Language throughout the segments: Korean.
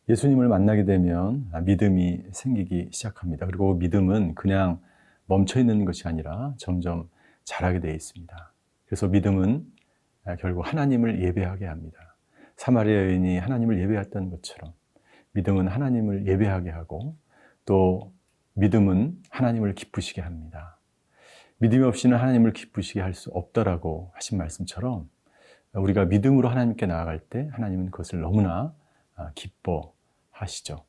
예수님을 만나게 되면 믿음이 생기기 시작합니다. 그리고 믿음은 그냥 멈춰 있는 것이 아니라 점점 자라게 되어 있습니다. 그래서 믿음은 결국 하나님을 예배하게 합니다. 사마리아 여인이 하나님을 예배했던 것처럼 믿음은 하나님을 예배하게 하고 또 믿음은 하나님을 기쁘시게 합니다. 믿음이 없이는 하나님을 기쁘시게 할 수 없다라고 하신 말씀처럼 우리가 믿음으로 하나님께 나아갈 때 하나님은 그것을 너무나 기뻐하시죠.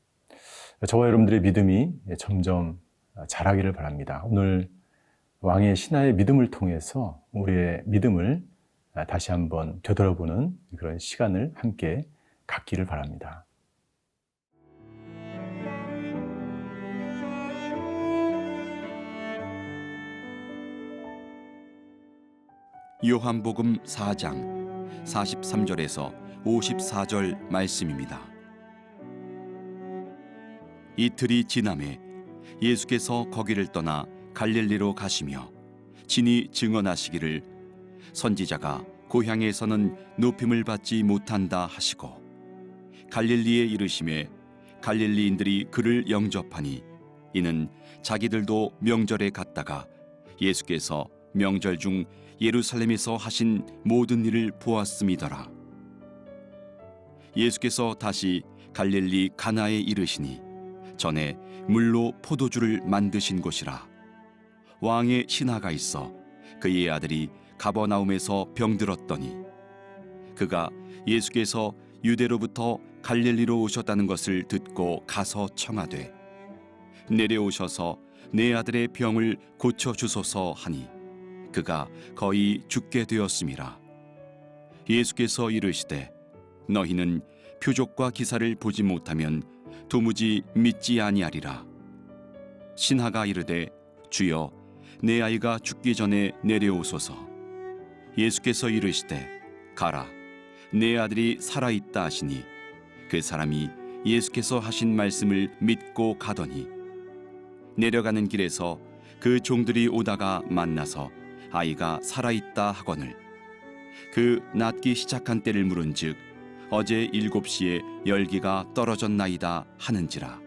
저와 여러분들의 믿음이 점점 자라기를 바랍니다. 오늘 왕의 신하의 믿음을 통해서 우리의 믿음을 다시 한번 되돌아보는 그런 시간을 함께 갖기를 바랍니다. 요한복음 4장 43절에서 54절 말씀입니다. 이틀이 지남에 예수께서 거기를 떠나 갈릴리로 가시며 친히 증언하시기를 선지자가 고향에서는 높임을 받지 못한다 하시고 갈릴리에 이르심에 갈릴리인들이 그를 영접하니 이는 자기들도 명절에 갔다가 예수께서 명절 중 예루살렘에서 하신 모든 일을 보았음이더라. 예수께서 다시 갈릴리 가나에 이르시니 전에 물로 포도주를 만드신 곳이라. 왕의 신하가 있어 그의 아들이 가버나움에서 병들었더니 그가 예수께서 유대로부터 갈릴리로 오셨다는 것을 듣고 가서 청하되 내려오셔서 내 아들의 병을 고쳐주소서 하니 그가 거의 죽게 되었음이라. 예수께서 이르시되 너희는 표적과 기사를 보지 못하면 도무지 믿지 아니하리라. 신하가 이르되 주여 내 아이가 죽기 전에 내려오소서. 예수께서 이르시되 가라 내 아들이 살아있다 하시니 그 사람이 예수께서 하신 말씀을 믿고 가더니 내려가는 길에서 그 종들이 오다가 만나서 아이가 살아있다 하거늘 그 낫기 시작한 때를 물은즉 어제 7시에 열기가 떨어졌나이다 하는지라.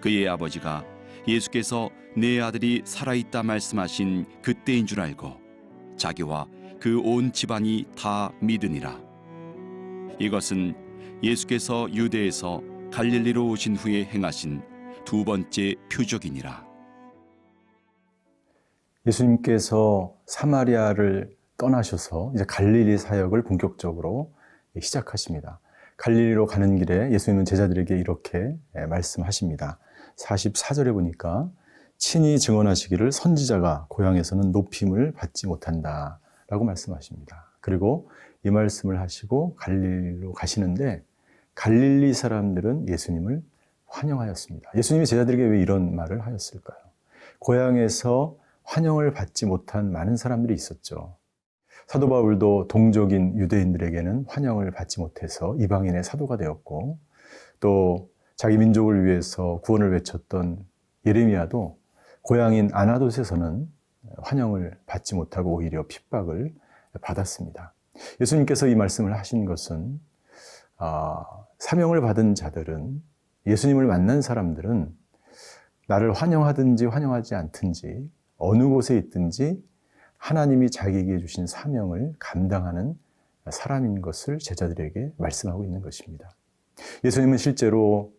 그의 아버지가 예수께서 내 아들이 살아있다 말씀하신 그때인 줄 알고 자기와 그 온 집안이 다 믿으니라. 이것은 예수께서 유대에서 갈릴리로 오신 후에 행하신 두 번째 표적이니라. 예수님께서 사마리아를 떠나셔서 이제 갈릴리 사역을 본격적으로 시작하십니다. 갈릴리로 가는 길에 예수님은 제자들에게 이렇게 말씀하십니다. 44절에 보니까 친히 증언하시기를 선지자가 고향에서는 높임을 받지 못한다 라고 말씀하십니다. 그리고 이 말씀을 하시고 갈릴리로 가시는데 갈릴리 사람들은 예수님을 환영하였습니다. 예수님이 제자들에게 왜 이런 말을 하였을까요? 고향에서 환영을 받지 못한 많은 사람들이 있었죠. 사도 바울도 동족인 유대인들에게는 환영을 받지 못해서 이방인의 사도가 되었고 또 자기 민족을 위해서 구원을 외쳤던 예레미야도 고향인 아나돗에서는 환영을 받지 못하고 오히려 핍박을 받았습니다. 예수님께서 이 말씀을 하신 것은 사명을 받은 자들은 예수님을 만난 사람들은 나를 환영하든지 환영하지 않든지 어느 곳에 있든지 하나님이 자기에게 주신 사명을 감당하는 사람인 것을 제자들에게 말씀하고 있는 것입니다. 예수님은 실제로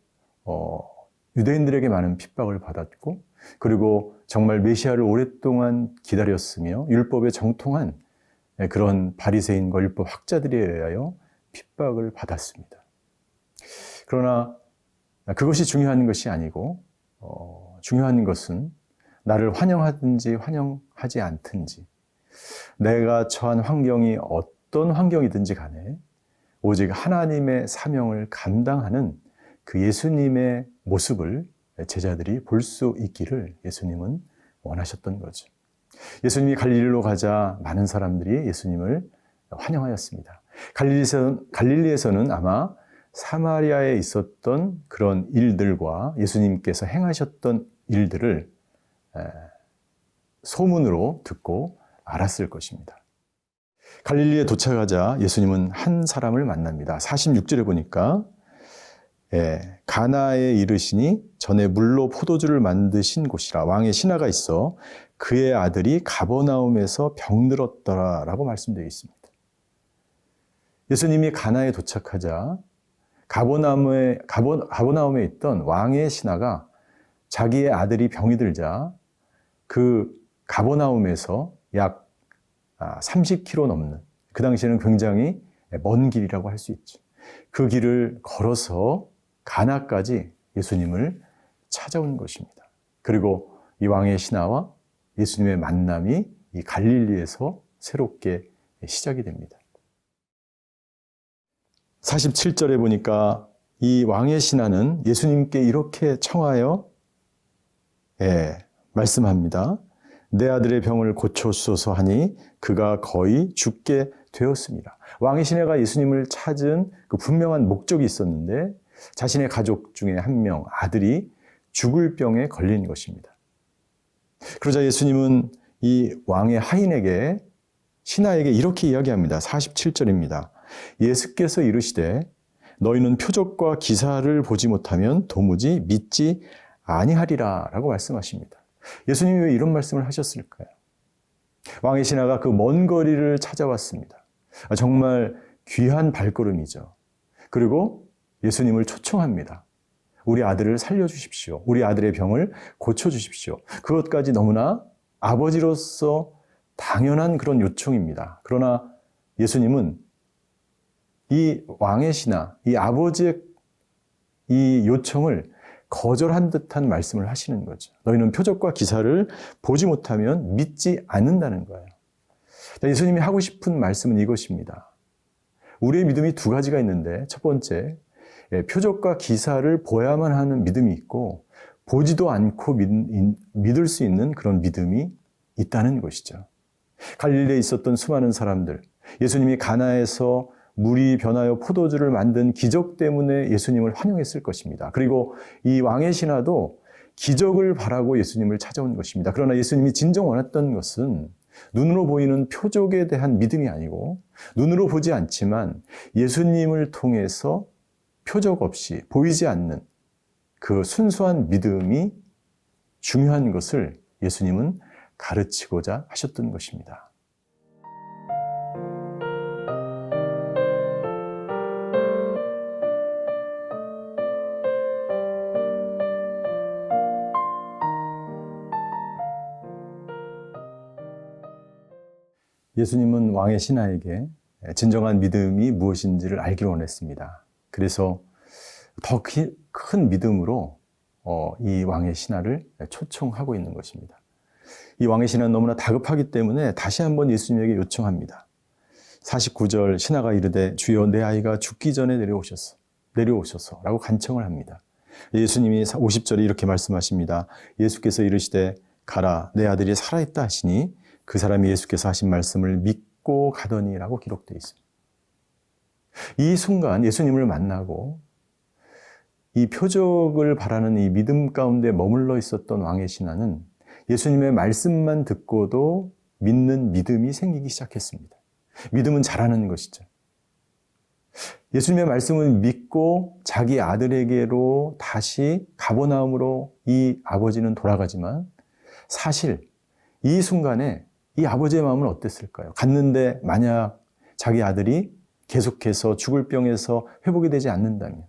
유대인들에게 많은 핍박을 받았고 그리고 정말 메시아를 오랫동안 기다렸으며 율법에 정통한 그런 바리새인과 율법 학자들에 의하여 핍박을 받았습니다. 그러나 그것이 중요한 것이 아니고 중요한 것은 나를 환영하든지 환영하지 않든지 내가 처한 환경이 어떤 환경이든지 간에 오직 하나님의 사명을 감당하는 그 예수님의 모습을 제자들이 볼 수 있기를 예수님은 원하셨던 거죠. 예수님이 갈릴리로 가자 많은 사람들이 예수님을 환영하였습니다. 갈릴리에서는 아마 사마리아에 있었던 그런 일들과 예수님께서 행하셨던 일들을 소문으로 듣고 알았을 것입니다. 갈릴리에 도착하자 예수님은 한 사람을 만납니다. 46절에 보니까 가나에 이르시니 전에 물로 포도주를 만드신 곳이라. 왕의 신하가 있어 그의 아들이 가버나움에서 병들었더라라고 말씀되어 있습니다. 예수님이 가나에 도착하자 가버나움에 있던 왕의 신하가 자기의 아들이 병이 들자 그 가버나움에서 약 30km 넘는, 그 당시에는 굉장히 먼 길이라고 할 수 있죠. 그 길을 걸어서 가나까지 예수님을 찾아온 것입니다. 그리고 이 왕의 신하와 예수님의 만남이 이 갈릴리에서 새롭게 시작이 됩니다. 47절에 보니까 이 왕의 신하는 예수님께 이렇게 청하여 말씀합니다. 내 아들의 병을 고쳐주소서 하니 그가 거의 죽게 되었습니다. 왕의 신하가 예수님을 찾은 그 분명한 목적이 있었는데 자신의 가족 중에 한 명, 아들이 죽을 병에 걸린 것입니다. 그러자 예수님은 이 왕의 하인에게, 신하에게 이렇게 이야기합니다. 47절입니다. 예수께서 이르시되 너희는 표적과 기사를 보지 못하면 도무지 믿지 아니하리라 라고 말씀하십니다. 예수님이 왜 이런 말씀을 하셨을까요? 왕의 신하가 그 먼 거리를 찾아왔습니다. 정말 귀한 발걸음이죠. 그리고 예수님을 초청합니다. 우리 아들을 살려주십시오. 우리 아들의 병을 고쳐주십시오. 그것까지 너무나 아버지로서 당연한 그런 요청입니다. 그러나 예수님은 이 왕의 신하, 이 아버지의 이 요청을 거절한 듯한 말씀을 하시는 거죠. 너희는 표적과 기사를 보지 못하면 믿지 않는다는 거예요. 예수님이 하고 싶은 말씀은 이것입니다. 우리의 믿음이 두 가지가 있는데, 첫 번째, 표적과 기사를 보야만 하는 믿음이 있고 보지도 않고 믿을 수 있는 그런 믿음이 있다는 것이죠. 갈릴리에 있었던 수많은 사람들, 예수님이 가나에서 물이 변하여 포도주를 만든 기적 때문에 예수님을 환영했을 것입니다. 그리고 이 왕의 신하도 기적을 바라고 예수님을 찾아온 것입니다. 그러나 예수님이 진정 원했던 것은 눈으로 보이는 표적에 대한 믿음이 아니고, 눈으로 보지 않지만 예수님을 통해서 표적 없이 보이지 않는 그 순수한 믿음이 중요한 것을 예수님은 가르치고자 하셨던 것입니다. 예수님은 왕의 신하에게 진정한 믿음이 무엇인지를 알기를 원했습니다. 그래서 더 큰 믿음으로 이 왕의 신하를 초청하고 있는 것입니다. 이 왕의 신하는 너무나 다급하기 때문에 다시 한번 예수님에게 요청합니다. 49절, 신하가 이르되 주여 내 아이가 죽기 전에 내려오셔서 라고 간청을 합니다. 예수님이 50절에 이렇게 말씀하십니다. 예수께서 이르시되 가라 내 아들이 살아있다 하시니 그 사람이 예수께서 하신 말씀을 믿고 가더니라고 기록되어 있습니다. 이 순간 예수님을 만나고 이 표적을 바라는 이 믿음 가운데 머물러 있었던 왕의 신하는 예수님의 말씀만 듣고도 믿는 믿음이 생기기 시작했습니다. 믿음은 잘하는 것이죠. 예수님의 말씀을 믿고 자기 아들에게로 다시 가버나움으로 이 아버지는 돌아가지만 사실 이 순간에 이 아버지의 마음은 어땠을까요? 갔는데 만약 자기 아들이 계속해서 죽을 병에서 회복이 되지 않는다면,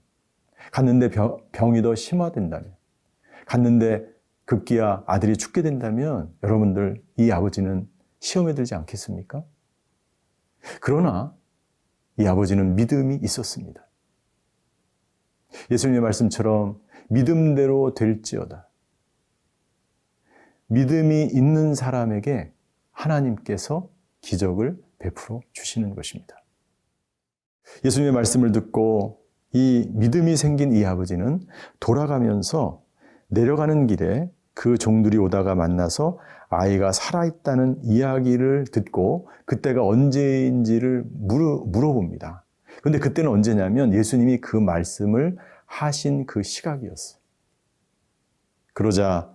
갔는데 병이 더 심화된다면, 갔는데 급기야 아들이 죽게 된다면 여러분들 이 아버지는 시험에 들지 않겠습니까? 그러나 이 아버지는 믿음이 있었습니다. 예수님의 말씀처럼 믿음대로 될지어다. 믿음이 있는 사람에게 하나님께서 기적을 베풀어 주시는 것입니다. 예수님의 말씀을 듣고 이 믿음이 생긴 이 아버지는 돌아가면서 내려가는 길에 그 종들이 오다가 만나서 아이가 살아있다는 이야기를 듣고 그때가 언제인지를 물어봅니다. 그런데 그때는 언제냐면 예수님이 그 말씀을 하신 그 시각이었어요. 그러자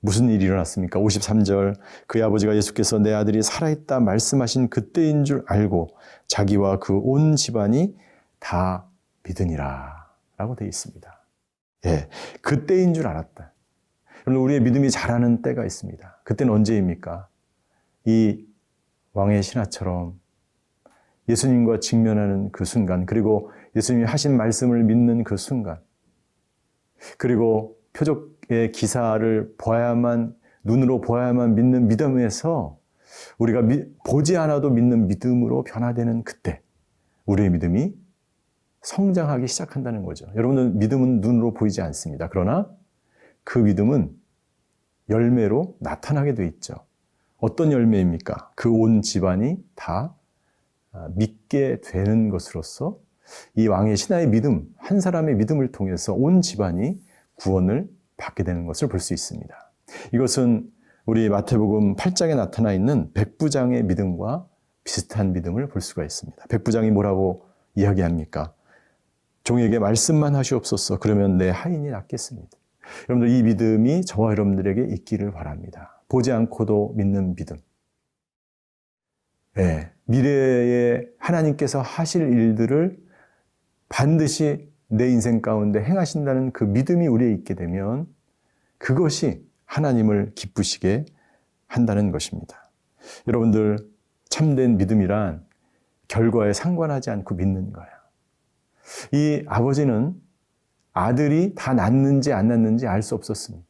무슨 일이 일어났습니까? 53절, 그의 아버지가 예수께서 내 아들이 살아있다 말씀하신 그때인 줄 알고 자기와 그 온 집안이 다 믿으니라 라고 되어 있습니다. 예, 그때인 줄 알았다. 여러분, 우리의 믿음이 자라는 때가 있습니다. 그때는 언제입니까? 이 왕의 신하처럼 예수님과 직면하는 그 순간, 그리고 예수님이 하신 말씀을 믿는 그 순간, 그리고 표적의 기사를 눈으로 보아야만 믿는 믿음에서 우리가 보지 않아도 믿는 믿음으로 변화되는 그때, 우리의 믿음이 성장하기 시작한다는 거죠. 여러분들, 믿음은 눈으로 보이지 않습니다. 그러나 그 믿음은 열매로 나타나게 돼 있죠. 어떤 열매입니까? 그 온 집안이 다 믿게 되는 것으로서 이 왕의 신하의 믿음, 한 사람의 믿음을 통해서 온 집안이 구원을 받게 되는 것을 볼 수 있습니다. 이것은 우리 마태복음 8장에 나타나 있는 백부장의 믿음과 비슷한 믿음을 볼 수가 있습니다. 백부장이 뭐라고 이야기합니까? 종에게 말씀만 하시옵소서. 그러면 내 하인이 낫겠습니다. 여러분들, 이 믿음이 저와 여러분들에게 있기를 바랍니다. 보지 않고도 믿는 믿음. 네, 미래에 하나님께서 하실 일들을 반드시 내 인생 가운데 행하신다는 그 믿음이 우리에 있게 되면 그것이 하나님을 기쁘시게 한다는 것입니다. 여러분들, 참된 믿음이란 결과에 상관하지 않고 믿는 거예요. 이 아버지는 아들이 다 낳는지 안 낳는지 알 수 없었습니다.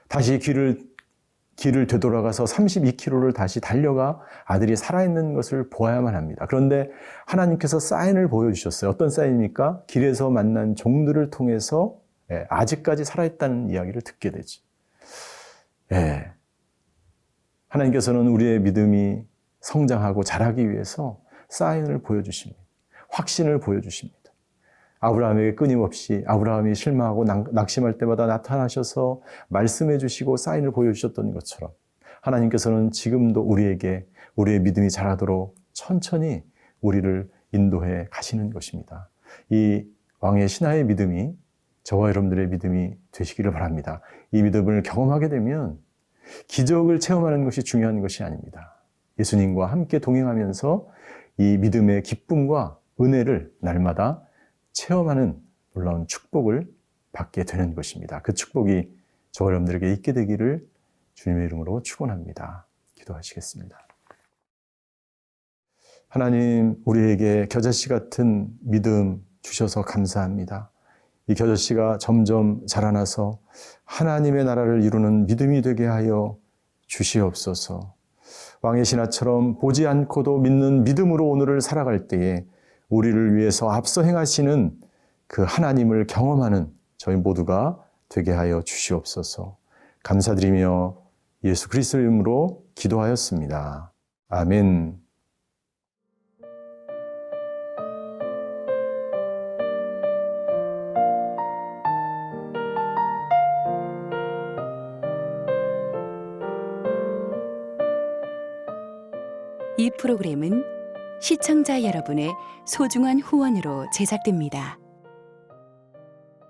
다시 길을 되돌아가서 32km를 다시 달려가 아들이 살아있는 것을 보아야만 합니다. 그런데 하나님께서 사인을 보여주셨어요. 어떤 사인입니까? 길에서 만난 종들을 통해서 아직까지 살아있다는 이야기를 듣게 되죠. 하나님께서는 우리의 믿음이 성장하고 자라기 위해서 사인을 보여주십니다. 확신을 보여주십니다. 아브라함에게 끊임없이 아브라함이 실망하고 낙심할 때마다 나타나셔서 말씀해 주시고 사인을 보여주셨던 것처럼 하나님께서는 지금도 우리에게 우리의 믿음이 자라도록 천천히 우리를 인도해 가시는 것입니다. 이 왕의 신하의 믿음이 저와 여러분들의 믿음이 되시기를 바랍니다. 이 믿음을 경험하게 되면 기적을 체험하는 것이 중요한 것이 아닙니다. 예수님과 함께 동행하면서 이 믿음의 기쁨과 은혜를 날마다 체험하는 놀라운 축복을 받게 되는 것입니다. 그 축복이 저와 여러분들에게 있게 되기를 주님의 이름으로 축원합니다. 기도하시겠습니다. 하나님, 우리에게 겨자씨 같은 믿음 주셔서 감사합니다. 이 겨자씨가 점점 자라나서 하나님의 나라를 이루는 믿음이 되게 하여 주시옵소서. 왕의 신하처럼 보지 않고도 믿는 믿음으로 오늘을 살아갈 때에 우리를 위해서 앞서 행하시는 그 하나님을 경험하는 저희 모두가 되게 하여 주시옵소서. 감사드리며 예수 그리스도의 이름으로 기도하였습니다. 아멘. 이 프로그램은 시청자 여러분의 소중한 후원으로 제작됩니다.